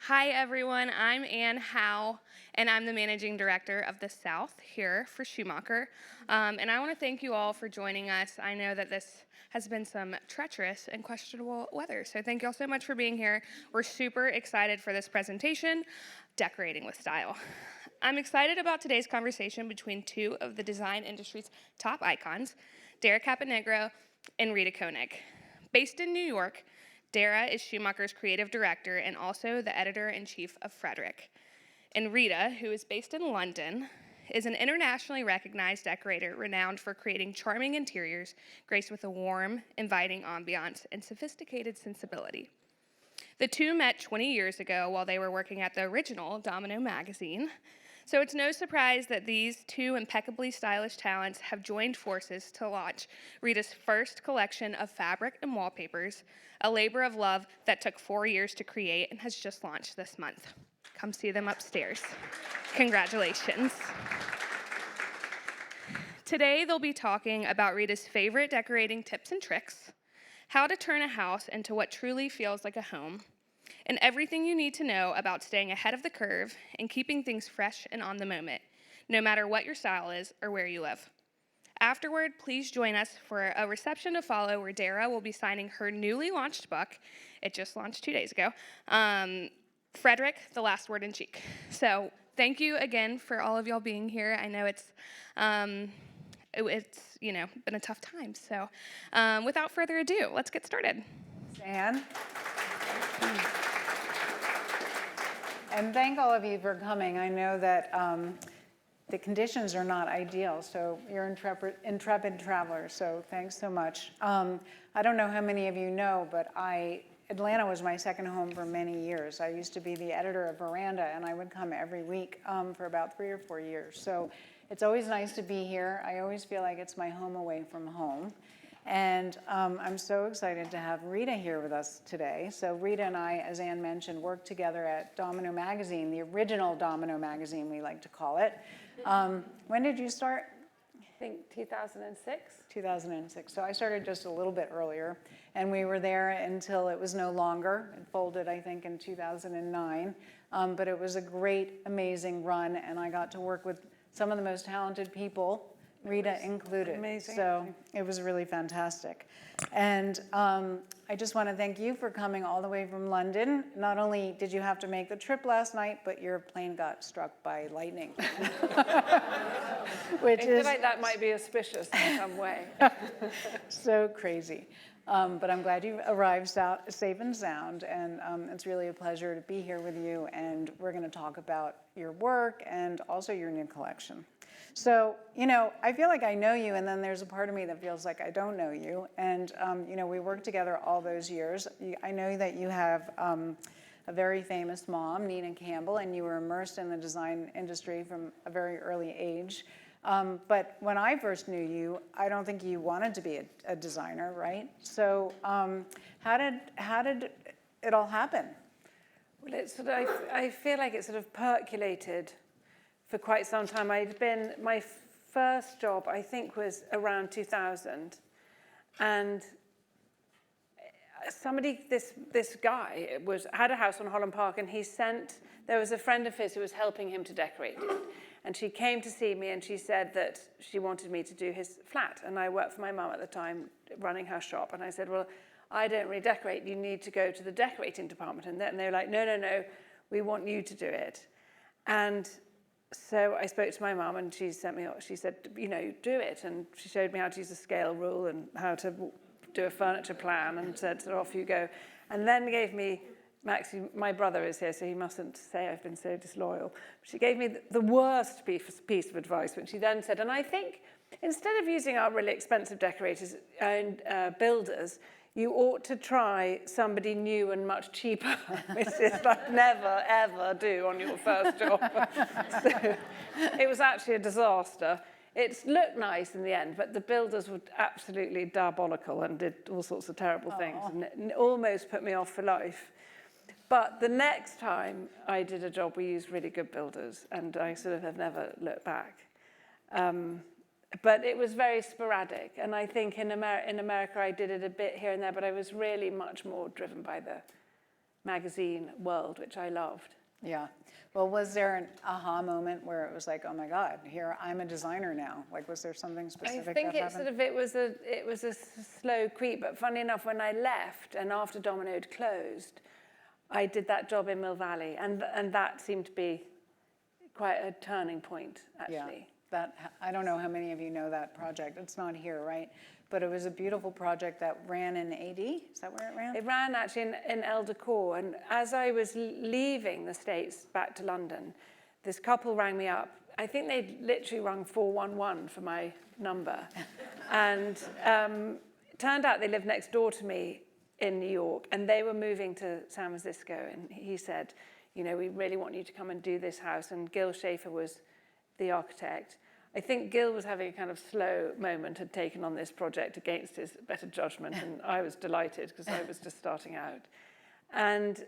Hi everyone, I'm Ann Howe, and I'm the Managing Director of the South here for Schumacher. And I want to thank you all for joining us. I know that this has been some treacherous and questionable weather, so thank you all so much for being here. We're super excited for this presentation, Decorating with Style. I'm excited about today's conversation between two of the design industry's top icons, Dara Caponigro and Rita Konig. Based in New York, Dara is Schumacher's creative director and also the editor-in-chief of FREDERIC. And Rita, who is based in London, is an internationally recognized decorator renowned for creating charming interiors graced with a warm, inviting ambiance and sophisticated sensibility. The two met 20 years ago while they were working at the original Domino magazine. So it's no surprise that these two impeccably stylish talents have joined forces to launch Rita's first collection of fabric and wallpapers, a labor of love that took 4 years to create and has just launched this month. Come see them upstairs. Congratulations. Today they'll be talking about Rita's favorite decorating tips and tricks, how to turn a house into what truly feels like a home, and everything you need to know about staying ahead of the curve and keeping things fresh and on the moment, no matter what your style is or where you live. Afterward, please join us for a reception to follow where Dara will be signing her newly launched book. It just launched 2 days ago. FREDERIC, The Last Word in Chic. So thank you again for all of y'all being here. I know it's been a tough time. So without further ado, let's get started. Ann. And thank all of you for coming. I know that the conditions are not ideal, so you're intrepid travelers, so thanks so much. I don't know how many of you know, but Atlanta was my second home for many years. I used to be the editor of Veranda, and I would come every week for about 3 or 4 years. So it's always nice to be here. I always feel like it's my home away from home. And I'm so excited to have Rita here with us today. So Rita and I, as Ann mentioned, worked together at Domino Magazine, the original Domino Magazine, we like to call it. When did you start? I think 2006. 2006. So I started just a little bit earlier. And we were there until it was no longer. It folded, I think, in 2009. But it was a great, amazing run. And I got to work with some of the most talented people, Rita included. Amazing. So it was really fantastic. And I just want to thank you for coming all the way from London. Not only did you have to make the trip last night, but your plane got struck by lightning. Which I feel like that might be auspicious in some way. So crazy. But I'm glad you arrived safe and sound, and it's really a pleasure to be here with you, and we're going to talk about your work and also your new collection. So, I feel like I know you, and then there's a part of me that feels like I don't know you, and, we worked together all those years. I know that you have a very famous mom, Nina Campbell, and you were immersed in the design industry from a very early age. But when I first knew you, I don't think you wanted to be a designer, right? So how did it all happen? Well, I feel like it sort of percolated for quite some time. My first job, I think, was around 2000. And this guy had a house on Holland Park, and there was a friend of his who was helping him to decorate it. And she came to see me, and she said that she wanted me to do his flat. And I worked for my mum at the time, running her shop. And I said, well, I don't really decorate. You need to go to the decorating department. And they were like, no, we want you to do it. And so I spoke to my mum, and she said, do it. And she showed me how to use the scale rule and how to do a furniture plan, and said, so off you go. And then gave me, Maxie, my brother is here, so he mustn't say I've been so disloyal. She gave me the worst piece of advice, which she then said, and I think instead of using our really expensive decorators and builders, you ought to try somebody new and much cheaper, which is like never, ever do on your first job. So it was actually a disaster. It looked nice in the end, but the builders were absolutely diabolical and did all sorts of terrible things, and it almost put me off for life. But the next time I did a job, we used really good builders, and I sort of have never looked back. But it was very sporadic, and I think in America I did it a bit here and there, but I was really much more driven by the magazine world, which I loved. Yeah. Well, was there an aha moment where it was like, oh my God, here I'm a designer now? Like, was there something specific I think that happened? it was a slow creep, but funny enough, when I left and after Domino had closed, I did that job in Mill Valley, and that seemed to be quite a turning point, actually. Yeah, I don't know how many of you know that project. It's not here, right? But it was a beautiful project that ran in AD. Is that where it ran? It ran actually in El Decor, and as I was leaving the States back to London, this couple rang me up. I think they literally rang 411 for my number. And it turned out they lived next door to me in New York, and they were moving to San Francisco. And he said, you know, we really want you to come and do this house. And Gil Schaefer was the architect. I think Gil was having a kind of slow moment, had taken on this project against his better judgment, and I was delighted because I was just starting out. And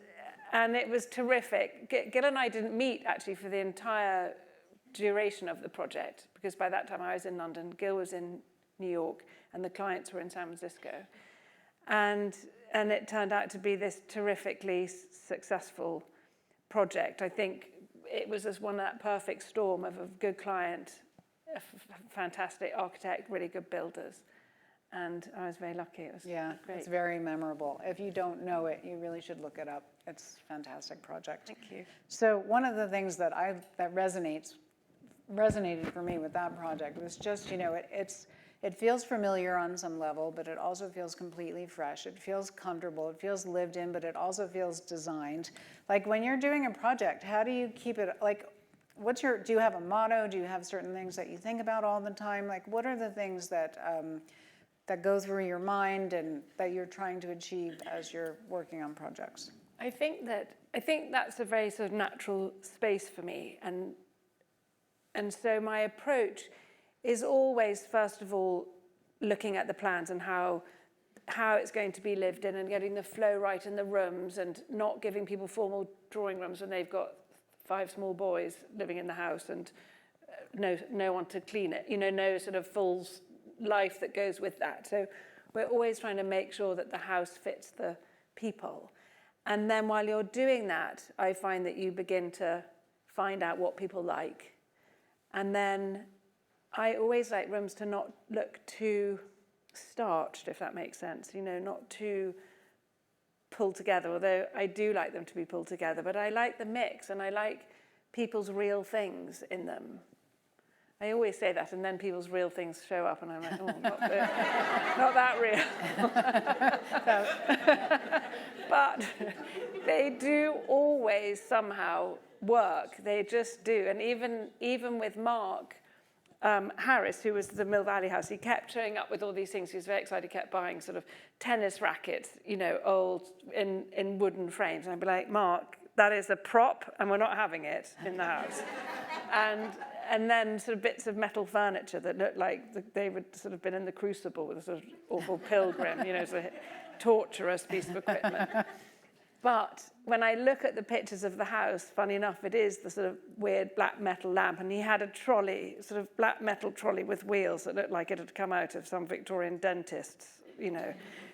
it was terrific. Gil and I didn't meet, actually, for the entire duration of the project, because by that time I was in London, Gil was in New York, and the clients were in San Francisco. And it turned out to be this terrifically successful project. I think it was just one of that perfect storm of a good client, a fantastic architect, really good builders. And I was very lucky. It was great. It's very memorable. If you don't know it, you really should look it up. It's a fantastic project. Thank you. So one of the things that resonated for me with that project was just, you know, it feels familiar on some level, but it also feels completely fresh. It feels comfortable. It feels lived in, but it also feels designed. Like when you're doing a project, how do you keep it, like, do you have a motto? Do you have certain things that you think about all the time? Like, what are the things that go through your mind and that you're trying to achieve as you're working on projects? I think that's a very sort of natural space for me, and so my approach is always, first of all, looking at the plans and how it's going to be lived in, and getting the flow right in the rooms, and not giving people formal drawing rooms when they've got 5 small boys living in the house and no one to clean it, you know, no sort of full life that goes with that. So we're always trying to make sure that the house fits the people. And then while you're doing that, I find that you begin to find out what people like. And then I always like rooms to not look too starched, if that makes sense, you know, not too pulled together, although I do like them to be pulled together, but I like the mix, and I like people's real things in them. I always say that, and then people's real things show up, and I'm like, oh, not that real. But they do always somehow work. They just do. And even with Mark Harris, who was the Mill Valley house, he kept showing up with all these things. He was very excited. He kept buying sort of tennis rackets, you know, old in wooden frames. And I'd be like, Mark, that is a prop, and we're not having it in the house. and then sort of bits of metal furniture that looked like they would sort of been in the crucible with a sort of awful pilgrim, you know, sort of torturous piece of equipment. But when I look at the pictures of the house, funny enough, it is the sort of weird black metal lamp. And he had a trolley, sort of black metal trolley with wheels that looked like it had come out of some Victorian dentist's, you know,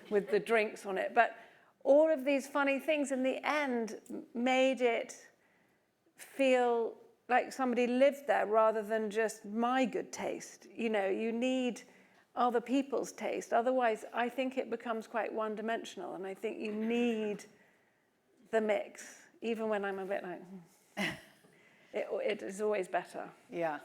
with the drinks on it. But all of these funny things in the end made it feel like somebody lived there rather than just my good taste. You know, you need other people's taste. Otherwise, I think it becomes quite one-dimensional. And I think you need the mix, even when I'm a bit like, it is always better. Yeah.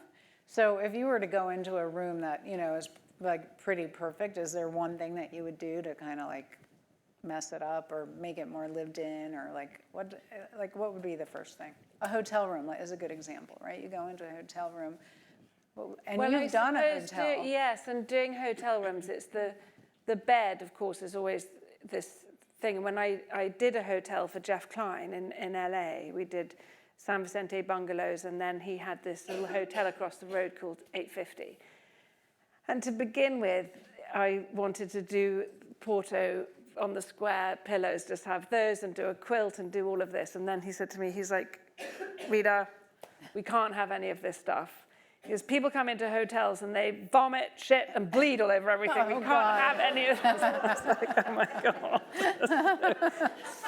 So if you were to go into a room that, you know, is like pretty perfect, is there one thing that you would do to kind of like mess it up or make it more lived in, or like what would be the first thing? A hotel room is a good example, right? You go into a hotel room, and you've done a hotel. Yes, and doing hotel rooms, it's the bed, of course, is always this thing. When I did a hotel for Jeff Klein in LA, we did San Vicente bungalows, and then he had this little hotel across the road called 850. And to begin with, I wanted to do Porto on the square pillows, just have those and do a quilt and do all of this. And then he said to me, he's like, Rita, we can't have any of this stuff. Because people come into hotels and they vomit, shit, and bleed all over everything. We can't have any of this. It's like, oh my God.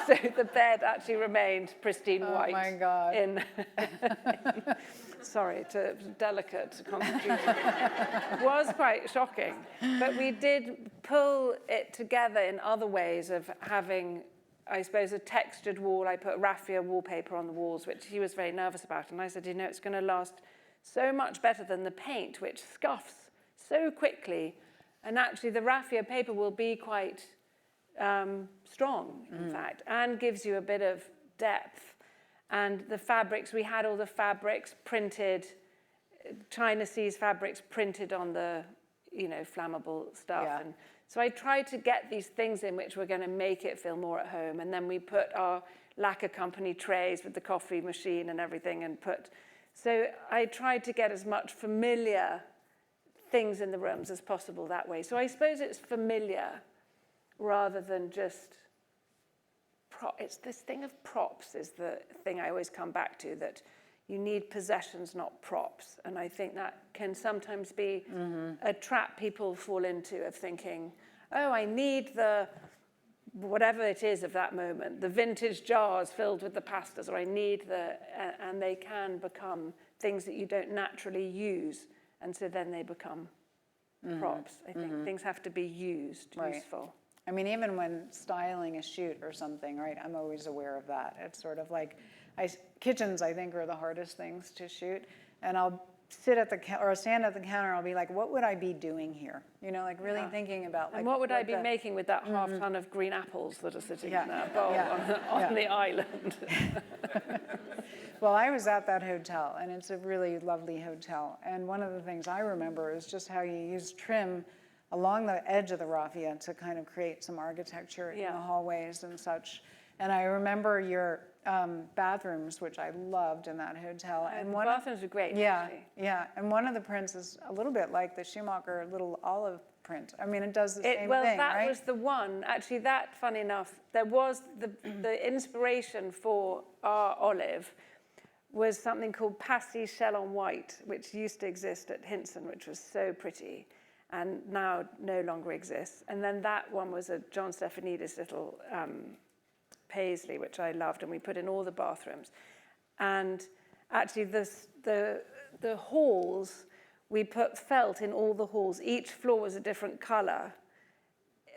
So the bed actually remained pristine white. Oh my God. Sorry, it's delicate constitution. It was quite shocking. But we did pull it together in other ways of having, I suppose, a textured wall. I put raffia wallpaper on the walls, which he was very nervous about. And I said, it's going to last so much better than the paint, which scuffs so quickly. And actually, the raffia paper will be quite strong, in fact, and gives you a bit of depth. And the fabrics, we had all the fabrics printed, China Seas fabrics printed on the, flammable stuff. Yeah. And so I tried to get these things in which were going to make it feel more at home. And then we put our lacquer company trays with the coffee machine and everything so I tried to get as much familiar things in the rooms as possible that way. So I suppose it's familiar rather than just it's this thing of props is the thing I always come back to, that you need possessions, not props. And I think that can sometimes be a trap people fall into, of thinking, oh, I need the whatever it is of that moment, the vintage jars filled with the pastas, or I need and they can become things that you don't naturally use. And so then they become props. I think things have to be used, useful. I mean, even when styling a shoot or something, right, I'm always aware of that. It's sort of like, kitchens, I think, are the hardest things to shoot. And I'll stand at the counter, I'll be like, what would I be doing here? Really thinking about, like, and what would I be making with that half ton of green apples that are sitting in that bowl on the island? Well, I was at that hotel, and it's a really lovely hotel. And one of the things I remember is just how you use trim along the edge of the raffia to kind of create some architecture in the hallways and such. And I remember your bathrooms, which I loved in that hotel. And the bathrooms were great, actually. Yeah. And one of the prints is a little bit like the Schumacher little olive print. I mean, it does the same thing, that right? was the one. Actually, that, funny enough, there was the inspiration for our olive was something called Passy Shell on White, which used to exist at Hinson, which was so pretty, and now no longer exists. And then that one was a John Stefanidis little paisley, which I loved, and we put in all the bathrooms. And actually, the halls, we put felt in all the halls. Each floor was a different color,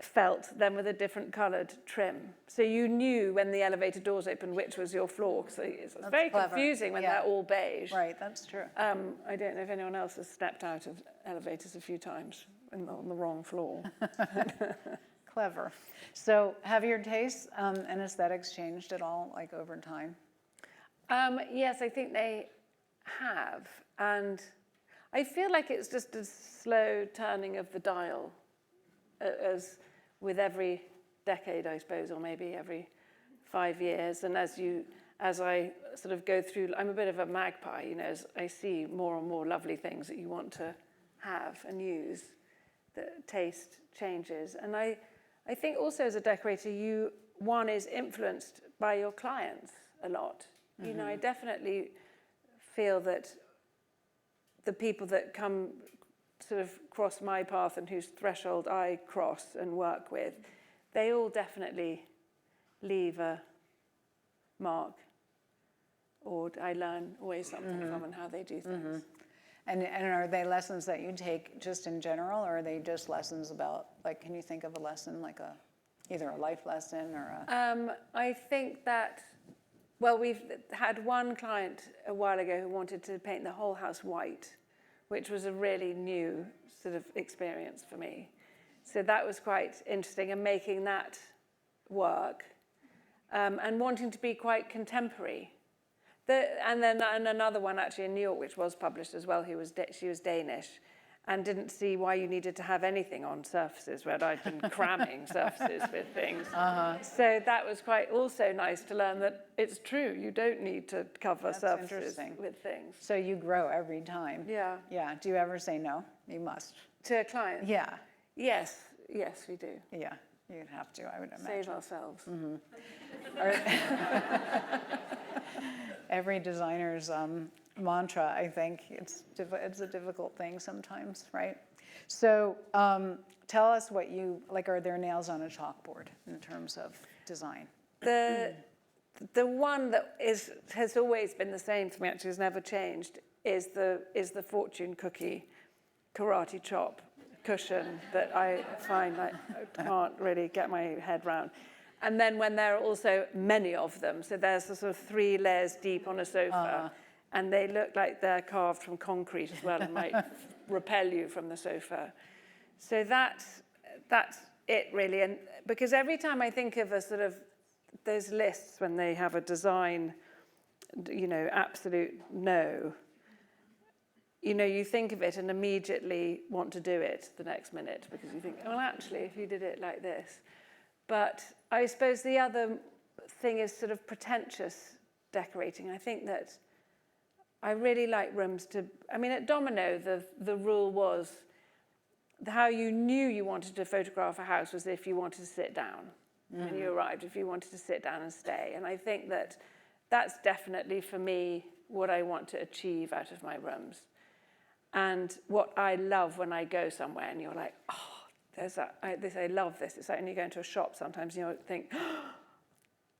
felt, then with a different colored trim. So you knew when the elevator doors opened which was your floor. So it's very clever. confusing when they're all beige. Right, that's true. I don't know if anyone else has stepped out of elevators a few times on the wrong floor. Clever. So have your tastes and aesthetics changed at all, like, over time? Yes, I think they have. And I feel like it's just a slow turning of the dial, as with every decade, I suppose, or maybe every 5 years. And as I sort of go through, I'm a bit of a magpie, as I see more and more lovely things that you want to have and use, the taste changes. And I think also as a decorator, one is influenced by your clients a lot. I definitely feel that the people that come sort of cross my path and whose threshold I cross and work with, they all definitely leave a mark, or I learn always something from and how they do things. And are they lessons that you take just in general, or are they just lessons about, like, can you think of a lesson, like either a life lesson or a... I think that, well, we've had one client a while ago who wanted to paint the whole house white, which was a really new sort of experience for me. So that was quite interesting, and making that work, and wanting to be quite contemporary. And another one actually in New York, which was published as well, she was Danish, and didn't see why you needed to have anything on surfaces, where I'd been cramming surfaces with things. So that was quite also nice to learn that it's true, you don't need to cover surfaces with things. So you grow every time. Yeah. Yeah. Do you ever say no? You must. To a client? Yeah. Yes, we do. Yeah, you'd have to, I would imagine. Save ourselves. every designer's mantra, I think. It's a difficult thing sometimes, right? So tell us what you, like, are there nails on a chalkboard in terms of design? The one that has always been the same for me, actually has never changed, is the fortune cookie karate chop cushion that I find I can't really get my head round. And then when there are also many of them, so there's a sort of 3 layers deep on a sofa, and they look like they're carved from concrete as well and might repel you from the sofa. So that's it really. And because every time I think of a sort of those lists when they have a design, absolute no, you think of it and immediately want to do it the next minute because you think, well, actually, if you did it like this. But I suppose the other thing is sort of pretentious decorating. I think that I really like rooms to, at Domino, the rule was how you knew you wanted to photograph a house was if you wanted to sit down when you arrived, if you wanted to sit down and stay. And I think that that's definitely, for me, what I want to achieve out of my rooms. And what I love when I go somewhere and you're like, I love this. It's like when you go into a shop sometimes and you think,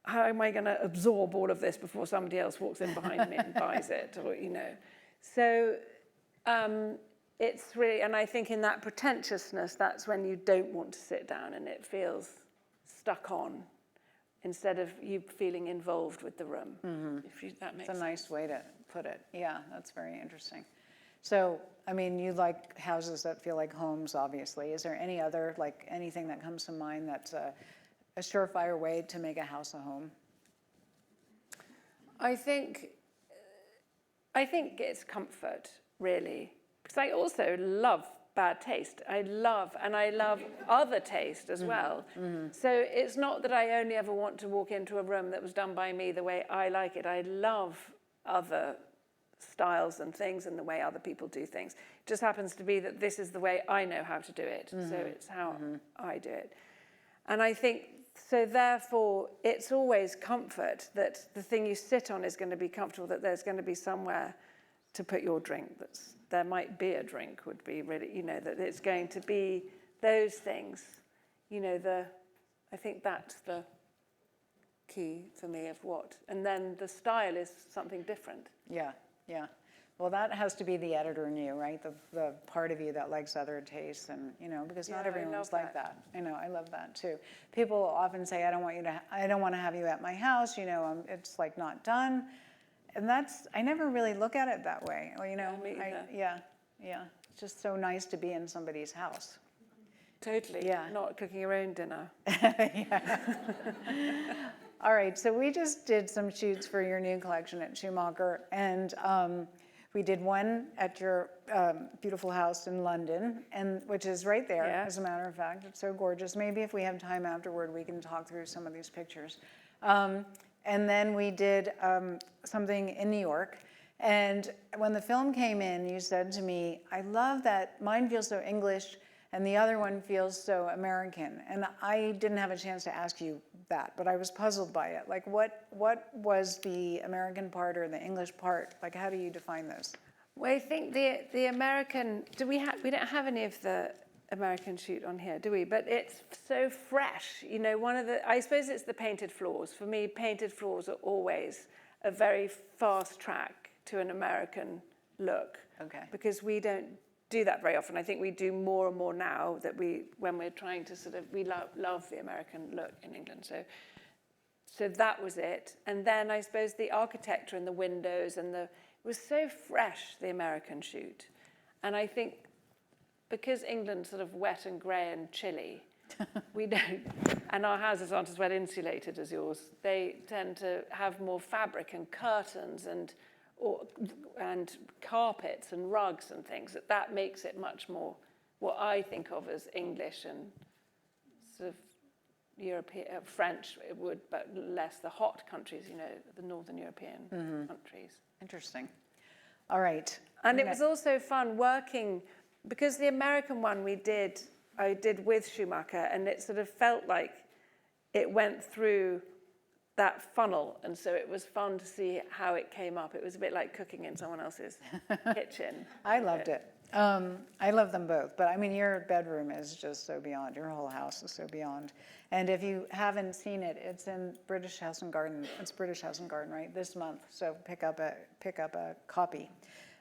how am I going to absorb all of this before somebody else walks in behind me and buys it? Or, So it's really, and I think in that pretentiousness, that's when you don't want to sit down and it feels stuck on instead of you feeling involved with the room. That makes sense. It's a nice way to put it. Yeah, that's very interesting. So, you like houses that feel like homes, obviously. Is there any other, anything that comes to mind that's a surefire way to make a house a home? I think it's comfort, really. Because I also love bad taste. I love other taste as well. So it's not that I only ever want to walk into a room that was done by me the way I like it. I love other styles and things and the way other people do things. It just happens to be that this is the way I know how to do it. So it's how I do it. And I think, so therefore, it's always comfort that the thing you sit on is going to be comfortable, that there's going to be somewhere to put your drink. There might be a drink would be really, that it's going to be those things. I think that's the key for me of what. And then the style is something different. Yeah. Well, that has to be the editor in you, right? The part of you that likes other tastes, and because not everyone's like that. I love that too. People often say, I don't want to have you at my house. It's like not done, and I never really look at it that way. Well, Me either. Yeah. It's just so nice to be in somebody's house. Totally. Yeah. Not cooking your own dinner. All right, so we just did some shoots for your new collection at Schumacher, and we did one at your beautiful house in London, which is right there, as a matter of fact. It's so gorgeous. Maybe if we have time afterward, we can talk through some of these pictures. And then we did something in New York, and when the film came in, you said to me, I love that mine feels so English, and the other one feels so American. And I didn't have a chance to ask you that, but I was puzzled by it. Like, what was the American part or the English part? Like, how do you define those? Well, I think the American, we don't have any of the American shoot on here, do we? But it's so fresh. I suppose it's the painted floors. For me, painted floors are always a very fast track to an American look. Okay. Because we don't do that very often. I think we do more and more now that when we're trying to we love the American look in England. So that was it. And then I suppose the architecture and the windows it was so fresh, the American shoot. And I think because England's sort of wet and grey and chilly, we don't, and our houses aren't as well insulated as yours, they tend to have more fabric and curtains and carpets and rugs and things, that makes it much more what I think of as English and sort of European, French it would, but less the hot countries, the Northern European countries. Interesting. All right. And it was also fun working, because the American one I did with Schumacher, and it sort of felt like it went through that funnel, and so it was fun to see how it came up. It was a bit like cooking in someone else's kitchen. I loved it. I love them both, but I mean, your bedroom is just so beyond. Your whole house is so beyond. And if you haven't seen it, it's in British House and Garden. It's British House and Garden, right? This month, so pick up a copy.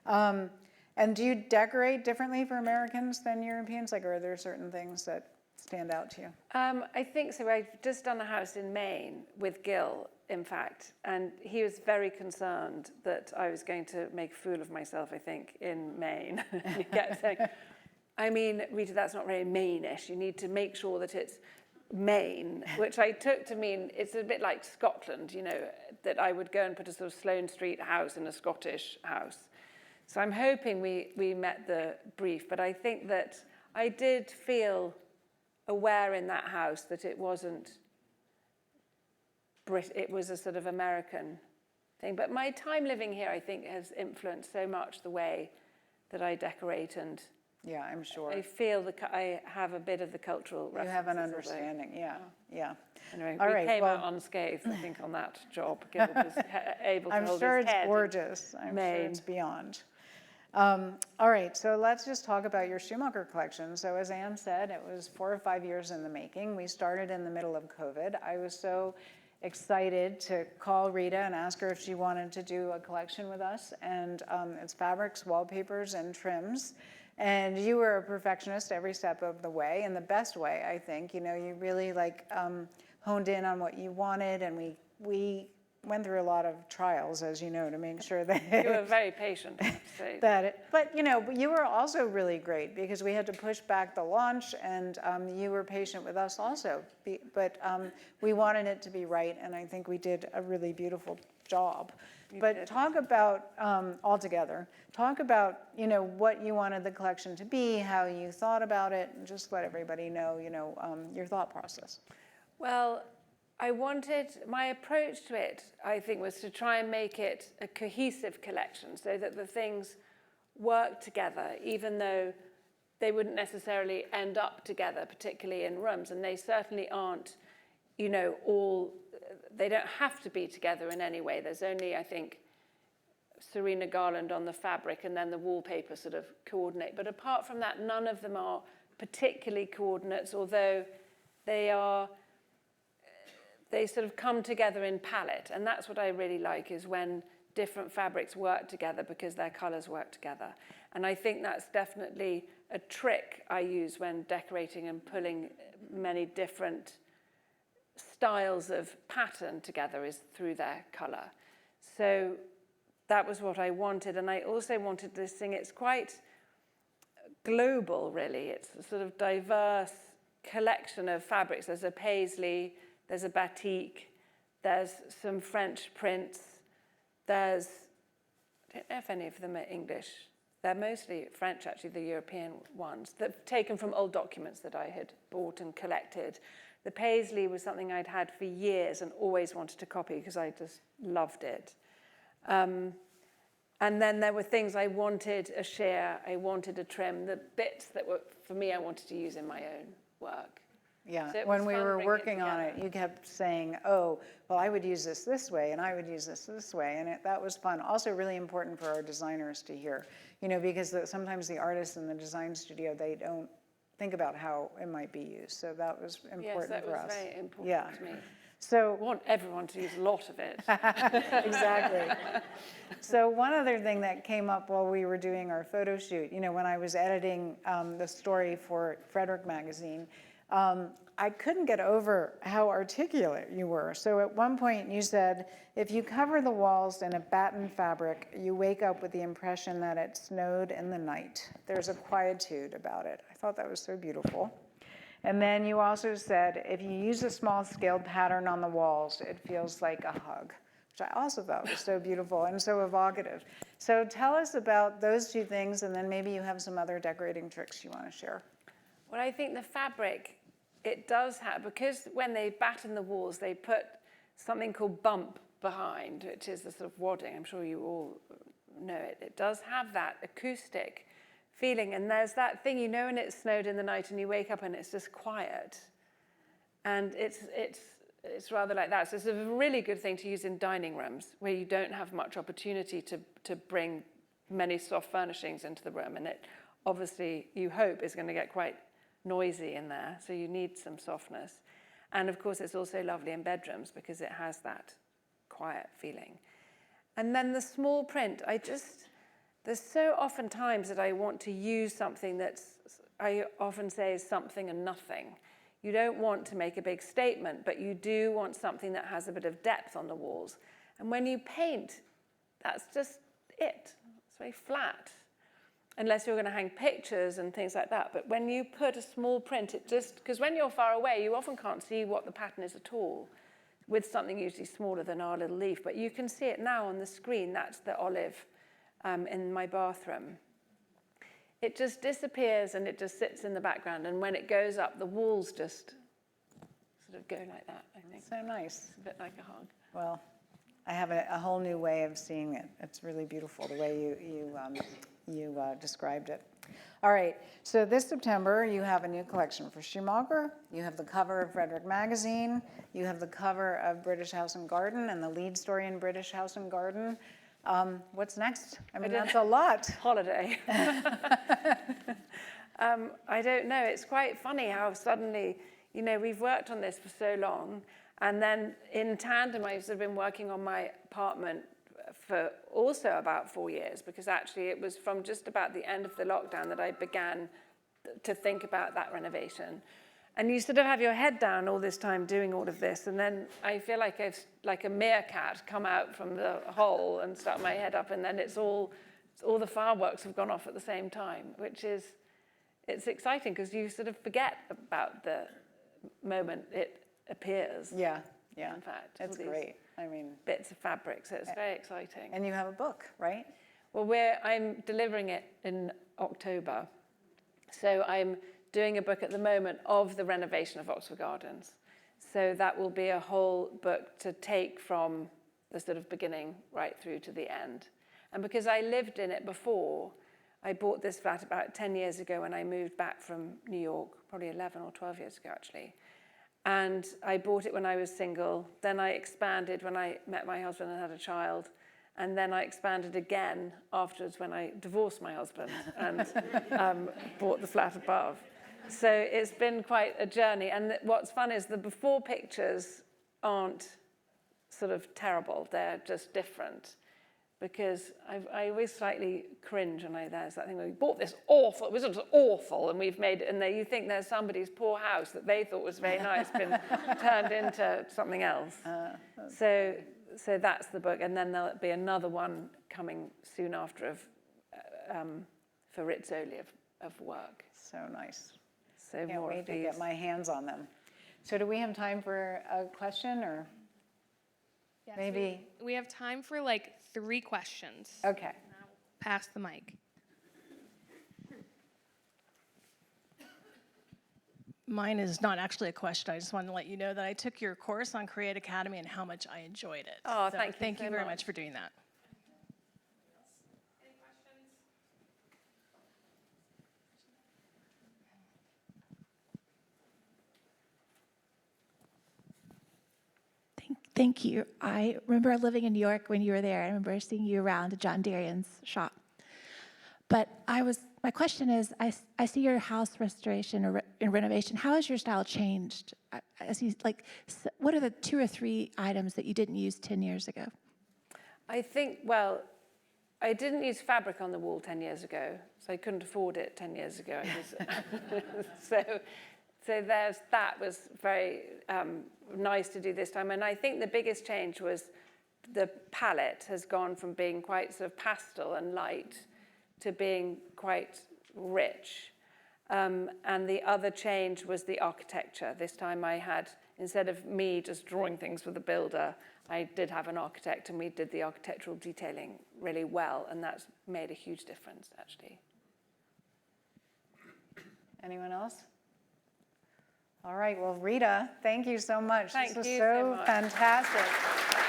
And do you decorate differently for Americans than Europeans? Like, are there certain things that stand out to you? I think so. I've just done a house in Maine with Gil, in fact, and he was very concerned that I was going to make a fool of myself, I think, in Maine. He kept saying, I mean, Rita, that's not very Maine-ish. You need to make sure that it's Maine, which I took to mean it's a bit like Scotland, you know, that I would go and put a sort of Sloane Street house in a Scottish house. So I'm hoping we met the brief, but I think that I did feel aware in that house that it wasn't it was a sort of American thing. But my time living here, I think, has influenced so much the way that I decorate, and Yeah, I'm sure. I feel I have a bit of the cultural You have an references, understanding, yeah. Anyway, All we right, came well- out unscathed, I think, on that job. Gil was able to I'm hold sure his it's head. gorgeous. I'm sure Maine. it's beyond. All right, so let's just talk about your Schumacher collection. So as Anne said, it was 4 or 5 years in the making. We started in the middle of COVID. I was so excited to call Rita and ask her if she wanted to do a collection with us. And it's fabrics, wallpapers, and trims. And you were a perfectionist every step of the way, in the best way, I think. You know, you really honed in on what you wanted, and we went through a lot of trials, as you know, to make sure that You were very patient, I have to say. but you know, you were also really great because we had to push back the launch, and you were patient with us also. But we wanted it to be right, and I think we did a really beautiful job. But talk about, altogether, talk about, you know, what you wanted the collection to be, how you thought about it, and just let everybody know, you know, your thought process. Well, my approach to it, I think, was to try and make it a cohesive collection so that the things work together, even though they wouldn't necessarily end up together, particularly in rooms. And they certainly aren't, you know, they don't have to be together in any way. There's only, I think, Serena Garland on the fabric, and then the wallpaper sort of coordinate. But apart from that, none of them are particularly coordinates, although they sort of come together in palette. And that's what I really like, is when different fabrics work together because their colors work together. And I think that's definitely a trick I use when decorating and pulling many different styles of pattern together, is through their color. So that was what I wanted. And I also wanted this thing, it's quite global, really. It's a sort of diverse collection of fabrics. There's a paisley, there's a batik, there's some French prints, I don't know if any of them are English. They're mostly French, actually, the European ones, taken from old documents that I had bought and collected. The paisley was something I'd had for years and always wanted to copy because I just loved it. And then there were things I wanted a sheer, I wanted a trim, the bits that were, for me, I wanted to use in my own work. Yeah, So when we were working on it, you kept saying, oh, well, I would use this way, and I would use this way, and that was fun. Also really important for our designers to hear, you know, because sometimes the artists in the design studio, they don't think about how it might be used, so that was important for us. Yes, that was very important to me. So I want everyone to use a lot of it. exactly. So one other thing that came up while we were doing our photo shoot, you know, when I was editing the story for FREDERIC Magazine, I couldn't get over how articulate you were. So at one point you said, if you cover the walls in a batten fabric, you wake up with the impression that it snowed in the night. There's a quietude about it. I thought that was so beautiful. And then you also said, if you use a small scaled pattern on the walls, it feels like a hug, which I also thought was so beautiful and so evocative. So tell us about those two things, and then maybe you have some other decorating tricks you want to share. Well, I think the fabric, it does have, because when they batten the walls, they put something called bump behind, which is the sort of wadding. I'm sure you all know it. It does have that acoustic feeling. And there's that thing, you know, when it snowed in the night and you wake up and it's just quiet. And it's it's rather like that. So it's a really good thing to use in dining rooms where you don't have much opportunity to bring many soft furnishings into the room. And it obviously, you hope, is going to get quite noisy in there. So you need some softness. And of course, it's also lovely in bedrooms because it has that quiet feeling. And then the small print, there's so often times that I want to use something I often say is something and nothing. You don't want to make a big statement, but you do want something that has a bit of depth on the walls. And when you paint, that's just it. It's very flat, unless you're going to hang pictures and things like that. But when you put a small print, because when you're far away, you often can't see what the pattern is at all, with something usually smaller than our little leaf. But you can see it now on the screen. That's the olive in my bathroom. It just disappears and it just sits in the background. And when it goes up, the walls just sort of go like that, I think. So nice. It's a bit like a hug. Well, I have a whole new way of seeing it. It's really beautiful the way you described it. All right, so this September you have a new collection for Schumacher. You have the cover of FREDERIC Magazine. You have the cover of British House and Garden and the lead story in British House and Garden. What's next? I mean, that's a lot. Holiday. I don't know. It's quite funny how suddenly, we've worked on this for so long. And then in tandem, I've sort of been working on my apartment for also about 4 years, because actually it was from just about the end of the lockdown that I began to think about that renovation. And you sort of have your head down all this time doing all of this, and then I feel like I've, like a meerkat, come out from the hole and start my head up, and then all the fireworks have gone off at the same time, it's exciting because you sort of forget about the moment it appears. Yeah. In fact, It's great. I mean, bits of fabric, so it's very exciting. and you have a book, right? Well, I'm delivering it in October, so I'm doing a book at the moment of the renovation of Oxford Gardens. So that will be a whole book to take from the sort of beginning right through to the end. And because I lived in it before, I bought this flat about 10 years ago when I moved back from New York, probably 11 or 12 years ago, actually. And I bought it when I was single. Then I expanded when I met my husband and had a child. And then I expanded again afterwards when I divorced my husband and bought the flat above. So it's been quite a journey. And what's fun is the before pictures aren't sort of terrible. They're just different. Because I always slightly cringe when there's that thing where we bought this awful, it was just awful, and we've made it, and you think there's somebody's poor house that they thought was very nice been turned into something else. So that's the book, and then there'll be another one coming soon after for Rizzoli of work. So nice. So Can't more wait of to these. get my hands on them. So do we have time for a question, or Yes, maybe? we have time for like 3 questions. Okay. Pass the mic. Mine is not actually a question. I just wanted to let you know that I took your course on Create Academy and how much I enjoyed it. Oh, So thank you Thank so you very much. much for doing that. Any questions? Thank you. I remember living in New York when you were there. I remember seeing you around at John Darien's shop. But my question is, I see your house restoration or renovation. How has your style changed? I see, what are the 2 or 3 items that you didn't use 10 years ago? I think, well, I didn't use fabric on the wall 10 years ago, so I couldn't afford it 10 years ago. So that was very nice to do this time. And I think the biggest change was the palette has gone from being quite sort of pastel and light to being quite rich. And the other change was the architecture. This time I had, instead of me just drawing things with a builder, I did have an architect, and we did the architectural detailing really well, and that's made a huge difference, actually. Anyone else? All right, well, Rita, thank you so much. Thank This was you so so much. fantastic.